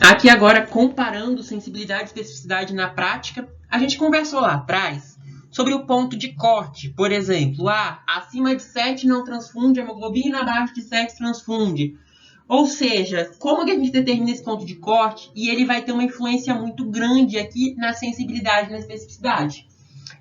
Aqui agora, comparando sensibilidade e especificidade na prática, a gente conversou lá atrás sobre o ponto de corte. Por exemplo, acima de 7 não transfunde hemoglobina, abaixo de 7 transfunde. Ou seja, como que a gente determina esse ponto de corte? E ele vai ter uma influência muito grande aqui na sensibilidade e na especificidade.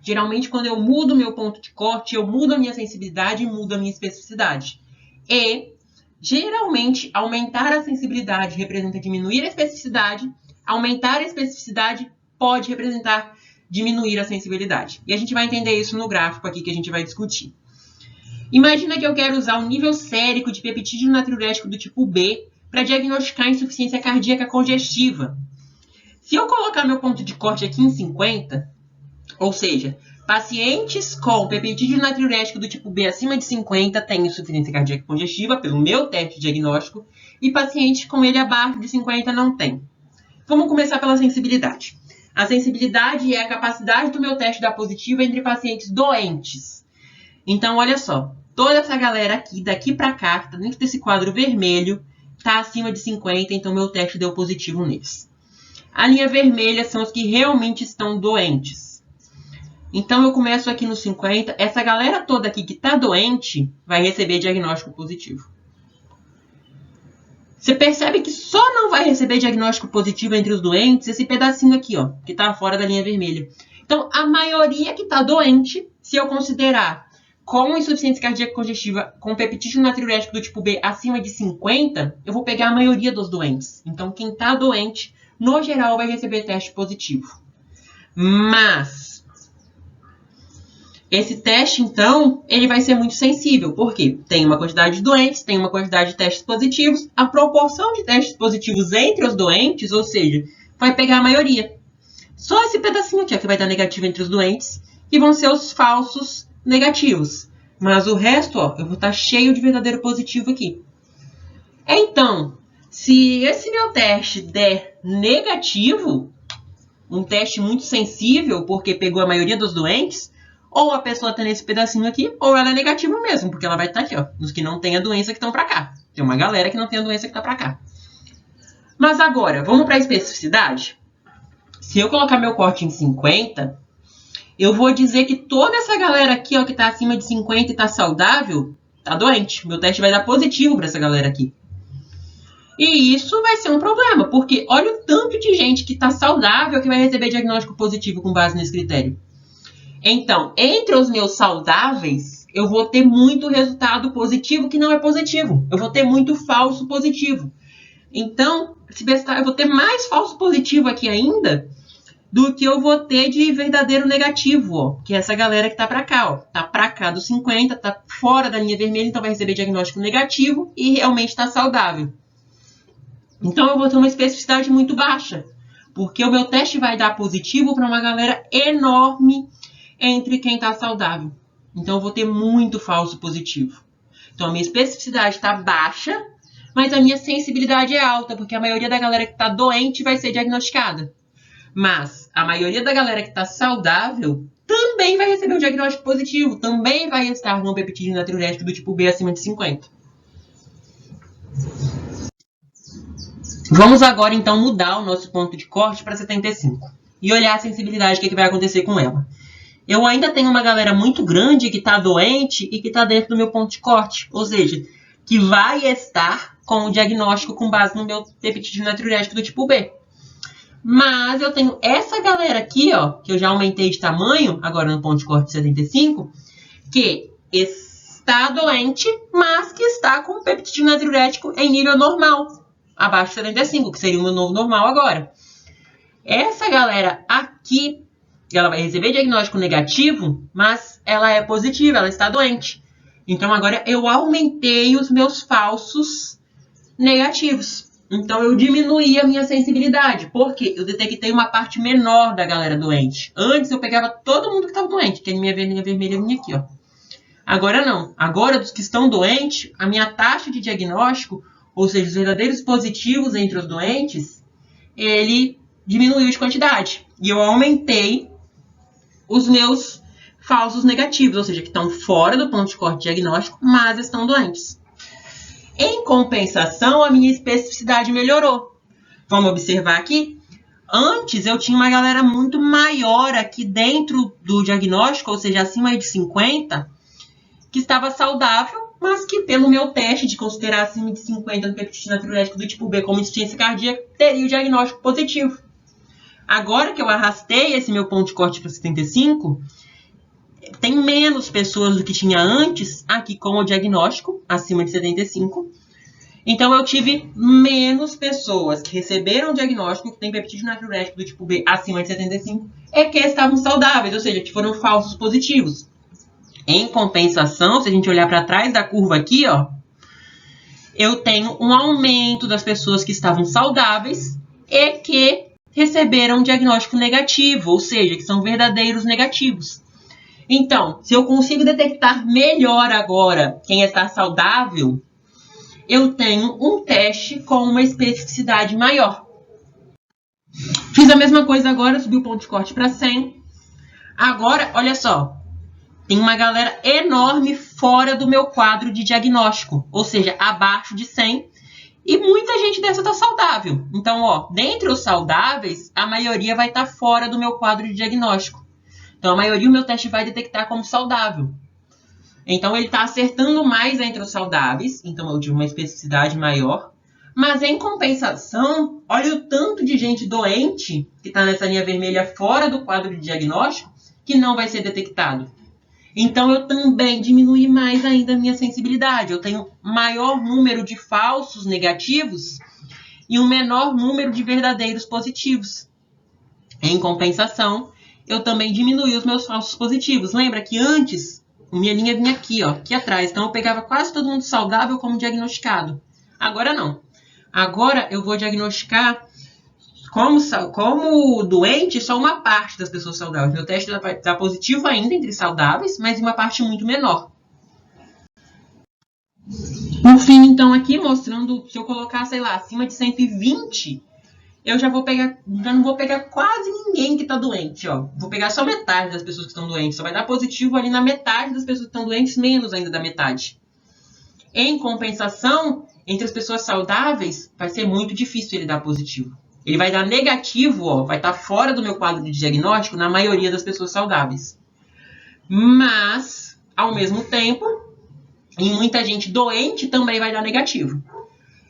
Geralmente, quando eu mudo o meu ponto de corte, eu mudo a minha sensibilidade e mudo a minha especificidade. E, geralmente, aumentar a sensibilidade representa diminuir a especificidade, aumentar a especificidade pode representar diminuir a sensibilidade. E a gente vai entender isso no gráfico aqui que a gente vai discutir. Imagina que eu quero usar um nível sérico de peptídeo natriurético do tipo B para diagnosticar insuficiência cardíaca congestiva. Se eu colocar meu ponto de corte aqui em 50, ou seja, pacientes com peptídeo natriurético do tipo B acima de 50 têm insuficiência cardíaca congestiva pelo meu teste diagnóstico e pacientes com ele abaixo de 50 não têm. Vamos começar pela sensibilidade. A sensibilidade é a capacidade do meu teste dar positivo entre pacientes doentes. Então, olha só, toda essa galera aqui, daqui para cá, que está dentro desse quadro vermelho, está acima de 50, então meu teste deu positivo neles. A linha vermelha são os que realmente estão doentes. Então, eu começo aqui no 50. Essa galera toda aqui que está doente vai receber diagnóstico positivo. Você percebe que só não vai receber diagnóstico positivo entre os doentes esse pedacinho aqui, ó, que está fora da linha vermelha. Então, a maioria que está doente, se eu considerar com insuficiência cardíaca congestiva com peptídeo natriurético do tipo B acima de 50, eu vou pegar a maioria dos doentes. Então, quem está doente, no geral, vai receber teste positivo. Mas esse teste, então, ele vai ser muito sensível. Por quê? Tem uma quantidade de doentes, tem uma quantidade de testes positivos. A proporção de testes positivos entre os doentes, ou seja, vai pegar a maioria. Só esse pedacinho aqui, ó, que vai dar negativo entre os doentes, que vão ser os falsos negativos. Mas o resto, ó, eu vou estar cheio de verdadeiro positivo aqui. Então, se esse meu teste der negativo, um teste muito sensível, porque pegou a maioria dos doentes, ou a pessoa está nesse pedacinho aqui, ou ela é negativa mesmo, porque ela vai estar aqui, ó, nos que não tem a doença que estão para cá. Tem uma galera que não tem a doença que está para cá. Mas agora, vamos para a especificidade? Se eu colocar meu corte em 50, eu vou dizer que toda essa galera aqui, ó, que está acima de 50 e está saudável, está doente. Meu teste vai dar positivo para essa galera aqui. E isso vai ser um problema, porque olha o tanto de gente que está saudável que vai receber diagnóstico positivo com base nesse critério. Então, entre os meus saudáveis, eu vou ter muito resultado positivo que não é positivo. Eu vou ter muito falso positivo. Então, eu vou ter mais falso positivo aqui ainda do que eu vou ter de verdadeiro negativo, ó, que é essa galera que tá para cá, ó. Tá para cá dos 50, tá fora da linha vermelha, então vai receber diagnóstico negativo e realmente tá saudável. Então, eu vou ter uma especificidade muito baixa, porque o meu teste vai dar positivo para uma galera enorme entre quem está saudável. Então, eu vou ter muito falso positivo. Então, a minha especificidade está baixa, mas a minha sensibilidade é alta, porque a maioria da galera que está doente vai ser diagnosticada. Mas a maioria da galera que está saudável também vai receber o diagnóstico positivo, também vai estar no peptídeo natriurético do tipo B acima de 50. Vamos agora, então, mudar o nosso ponto de corte para 75 e olhar a sensibilidade, o que vai acontecer com ela. Eu ainda tenho uma galera muito grande que está doente e que está dentro do meu ponto de corte. Ou seja, que vai estar com o diagnóstico com base no meu peptídeo natriurético do tipo B. Mas eu tenho essa galera aqui, ó, que eu já aumentei de tamanho, agora no ponto de corte 75, que está doente, mas que está com o peptídeo natriurético em nível normal, abaixo de 75, que seria o meu novo normal agora. Essa galera aqui, ela vai receber diagnóstico negativo, mas ela é positiva, ela está doente. Então, agora eu aumentei os meus falsos negativos. Então, eu diminuí a minha sensibilidade. Por quê? Eu detectei uma parte menor da galera doente. Antes, eu pegava todo mundo que estava doente, que a minha linha vermelha vinha aqui, ó. Agora, não. Agora, dos que estão doentes, a minha taxa de diagnóstico, ou seja, os verdadeiros positivos entre os doentes, ele diminuiu de quantidade. E eu aumentei os meus falsos negativos, ou seja, que estão fora do ponto de corte diagnóstico, mas estão doentes. Em compensação, a minha especificidade melhorou. Vamos observar aqui? Antes, eu tinha uma galera muito maior aqui dentro do diagnóstico, ou seja, acima de 50, que estava saudável, mas que pelo meu teste de considerar acima de 50 no peptídeo natriurético do tipo B como insuficiência cardíaca, teria o diagnóstico positivo. Agora que eu arrastei esse meu ponto de corte para 75, tem menos pessoas do que tinha antes aqui com o diagnóstico acima de 75. Então, eu tive menos pessoas que receberam o diagnóstico que tem peptídeo natriurético do tipo B acima de 75 e que estavam saudáveis, ou seja, que foram falsos positivos. Em compensação, se a gente olhar para trás da curva aqui, ó, eu tenho um aumento das pessoas que estavam saudáveis e que receberam um diagnóstico negativo, ou seja, que são verdadeiros negativos. Então, se eu consigo detectar melhor agora quem está saudável, eu tenho um teste com uma especificidade maior. Fiz a mesma coisa agora, subi o ponto de corte para 100. Agora, olha só, tem uma galera enorme fora do meu quadro de diagnóstico, ou seja, abaixo de 100, e muita gente dessa está saudável. Então, ó, dentre os saudáveis, a maioria vai estar fora do meu quadro de diagnóstico. Então, a maioria o meu teste vai detectar como saudável. Então, ele está acertando mais entre os saudáveis. Então, eu tive uma especificidade maior. Mas, em compensação, olha o tanto de gente doente que está nessa linha vermelha fora do quadro de diagnóstico que não vai ser detectado. Então, eu também diminui mais ainda a minha sensibilidade. Eu tenho maior número de falsos negativos e um menor número de verdadeiros positivos. Em compensação, eu também diminui os meus falsos positivos. Lembra que antes minha linha vinha aqui, ó, aqui atrás. Então, eu pegava quase todo mundo saudável como diagnosticado. Agora, não. Agora, eu vou diagnosticar como doente só uma parte das pessoas saudáveis. Meu teste está positivo ainda entre saudáveis, mas em uma parte muito menor. Por fim, então, aqui mostrando, se eu colocar, sei lá, acima de 120... eu já não vou pegar quase ninguém que está doente, ó. Vou pegar só metade das pessoas que estão doentes. Só vai dar positivo ali na metade das pessoas que estão doentes, menos ainda da metade. Em compensação, entre as pessoas saudáveis, vai ser muito difícil ele dar positivo. Ele vai dar negativo, ó, vai estar fora do meu quadro de diagnóstico na maioria das pessoas saudáveis. Mas, ao mesmo tempo, em muita gente doente também vai dar negativo.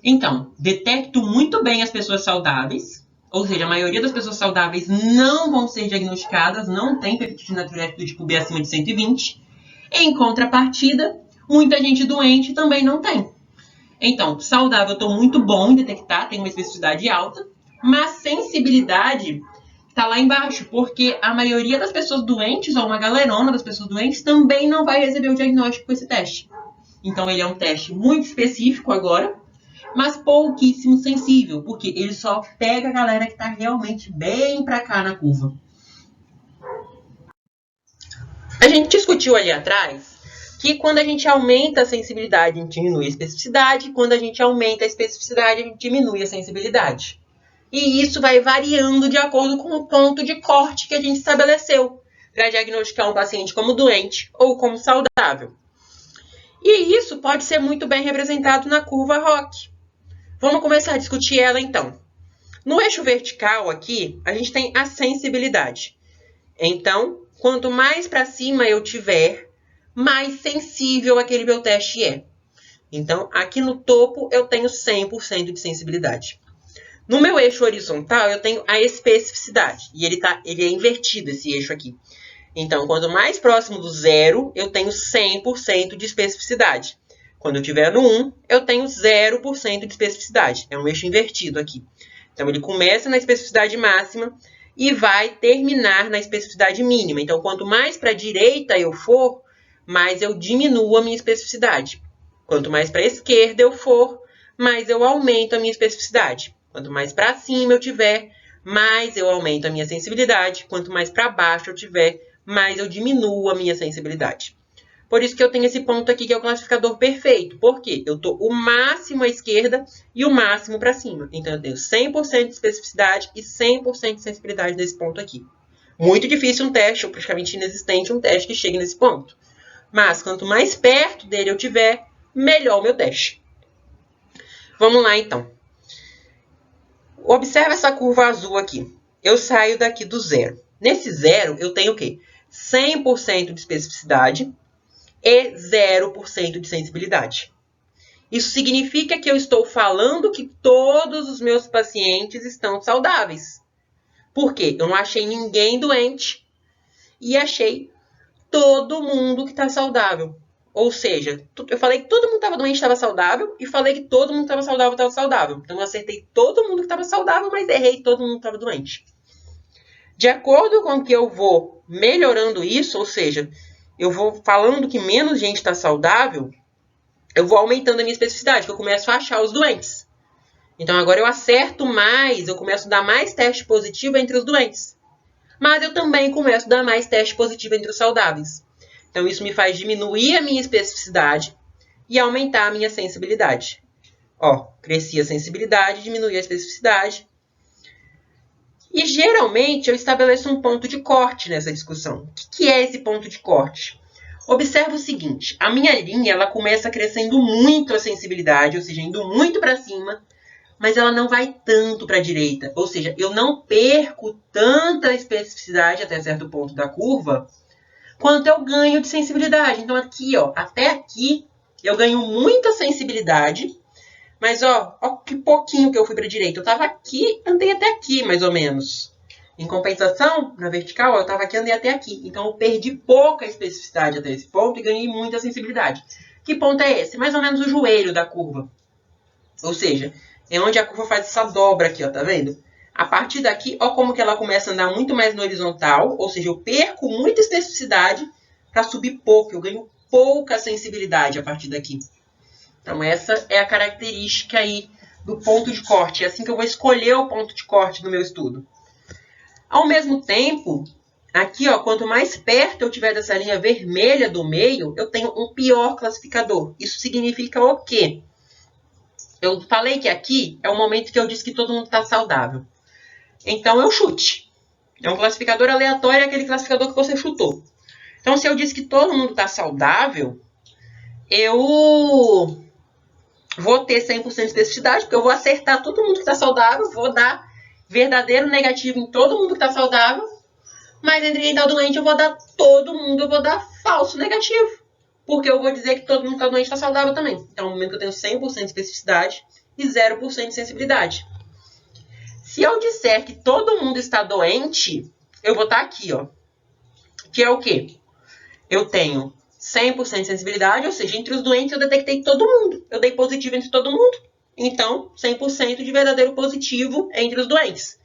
Então, detecto muito bem as pessoas saudáveis, ou seja, a maioria das pessoas saudáveis não vão ser diagnosticadas, não tem peptídeo natriurético do tipo B acima de 120. Em contrapartida, muita gente doente também não tem. Então, saudável eu estou muito bom em detectar, tem uma especificidade alta, mas sensibilidade está lá embaixo, porque a maioria das pessoas doentes, ou uma galerona das pessoas doentes, também não vai receber o diagnóstico com esse teste. Então, ele é um teste muito específico agora, mas pouquíssimo sensível, porque ele só pega a galera que está realmente bem para cá na curva. A gente discutiu ali atrás que quando a gente aumenta a sensibilidade, a gente diminui a especificidade, quando a gente aumenta a especificidade, a gente diminui a sensibilidade. E isso vai variando de acordo com o ponto de corte que a gente estabeleceu para diagnosticar um paciente como doente ou como saudável. E isso pode ser muito bem representado na curva ROC. Vamos começar a discutir ela, então. No eixo vertical aqui, a gente tem a sensibilidade. Então, quanto mais para cima eu tiver, mais sensível aquele meu teste é. Então, aqui no topo, eu tenho 100% de sensibilidade. No meu eixo horizontal, eu tenho a especificidade. E ele é invertido, esse eixo aqui. Então, quanto mais próximo do zero, eu tenho 100% de especificidade. Quando eu estiver no 1, eu tenho 0% de especificidade. É um eixo invertido aqui. Então, ele começa na especificidade máxima e vai terminar na especificidade mínima. Então, quanto mais para a direita eu for, mais eu diminuo a minha especificidade. Quanto mais para a esquerda eu for, mais eu aumento a minha especificidade. Quanto mais para cima eu tiver, mais eu aumento a minha sensibilidade. Quanto mais para baixo eu tiver, mais eu diminuo a minha sensibilidade. Por isso que eu tenho esse ponto aqui que é o classificador perfeito. Por quê? Eu estou o máximo à esquerda e o máximo para cima. Então, eu tenho 100% de especificidade e 100% de sensibilidade nesse ponto aqui. Muito difícil um teste, ou praticamente inexistente um teste que chegue nesse ponto. Mas, quanto mais perto dele eu tiver, melhor o meu teste. Vamos lá, então. Observa essa curva azul aqui. Eu saio daqui do zero. Nesse zero, eu tenho o quê? 100% de especificidade e 0% de sensibilidade. Isso significa que eu estou falando que todos os meus pacientes estão saudáveis. Por quê? Eu não achei ninguém doente e achei todo mundo que está saudável. Ou seja, eu falei que todo mundo estava doente, estava saudável, e falei que todo mundo estava saudável, estava saudável. Então, eu acertei todo mundo que estava saudável, mas errei todo mundo que estava doente. De acordo com que eu vou melhorando isso, ou seja, eu vou falando que menos gente está saudável, eu vou aumentando a minha especificidade, que eu começo a achar os doentes. Então, agora eu acerto mais, eu começo a dar mais teste positivo entre os doentes. Mas eu também começo a dar mais teste positivo entre os saudáveis. Então, isso me faz diminuir a minha especificidade e aumentar a minha sensibilidade. Ó, cresci a sensibilidade, diminui a especificidade. E, geralmente, eu estabeleço um ponto de corte nessa discussão. O que é esse ponto de corte? Observa o seguinte, a minha linha ela começa crescendo muito a sensibilidade, ou seja, indo muito para cima, mas ela não vai tanto para a direita. Ou seja, eu não perco tanta especificidade até certo ponto da curva, quanto eu ganho de sensibilidade. Então, aqui, ó, até aqui, eu ganho muita sensibilidade, mas, ó que pouquinho que eu fui para a direita. Eu estava aqui, andei até aqui, mais ou menos. Em compensação, na vertical, eu estava aqui, andei até aqui. Então, eu perdi pouca especificidade até esse ponto e ganhei muita sensibilidade. Que ponto é esse? Mais ou menos o joelho da curva. Ou seja, é onde a curva faz essa dobra aqui, ó, tá vendo? A partir daqui, ó como que ela começa a andar muito mais no horizontal, ou seja, eu perco muita especificidade para subir pouco, eu ganho pouca sensibilidade a partir daqui. Então, essa é a característica aí do ponto de corte. É assim que eu vou escolher o ponto de corte no meu estudo. Ao mesmo tempo, aqui, ó, quanto mais perto eu tiver dessa linha vermelha do meio, eu tenho um pior classificador. Isso significa o quê? Eu falei que aqui é o momento que eu disse que todo mundo está saudável. Então, eu chute. É um classificador aleatório, é aquele classificador que você chutou. Então, se eu disse que todo mundo está saudável, eu vou ter 100% de especificidade, porque eu vou acertar todo mundo que está saudável, vou dar verdadeiro negativo em todo mundo que está saudável, mas entre quem está doente eu vou dar todo mundo, eu vou dar falso negativo. Porque eu vou dizer que todo mundo que está doente está saudável também. Então, é um momento que eu tenho 100% de especificidade e 0% de sensibilidade. Se eu disser que todo mundo está doente, eu vou estar aqui, ó. Que é o quê? Eu tenho 100% de sensibilidade, ou seja, entre os doentes eu detectei todo mundo. Eu dei positivo entre todo mundo. Então, 100% de verdadeiro positivo entre os doentes.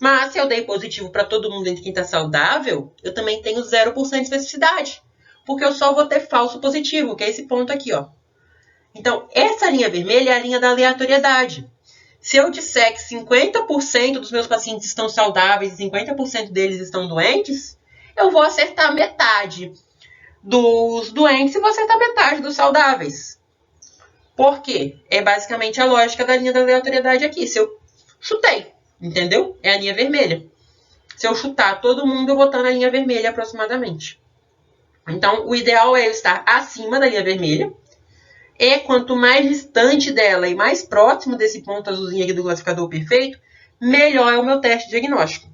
Mas se eu dei positivo para todo mundo entre quem está saudável, eu também tenho 0% de especificidade. Porque eu só vou ter falso positivo, que é esse ponto aqui, ó. Então, essa linha vermelha é a linha da aleatoriedade. Se eu disser que 50% dos meus pacientes estão saudáveis e 50% deles estão doentes, eu vou acertar metade dos doentes e vou acertar metade dos saudáveis. Por quê? É basicamente a lógica da linha da aleatoriedade aqui. Se eu chutei, entendeu? É a linha vermelha. Se eu chutar todo mundo, eu vou estar na linha vermelha aproximadamente. Então, o ideal é eu estar acima da linha vermelha. E quanto mais distante dela e mais próximo desse ponto azulzinho aqui do classificador perfeito, melhor é o meu teste diagnóstico.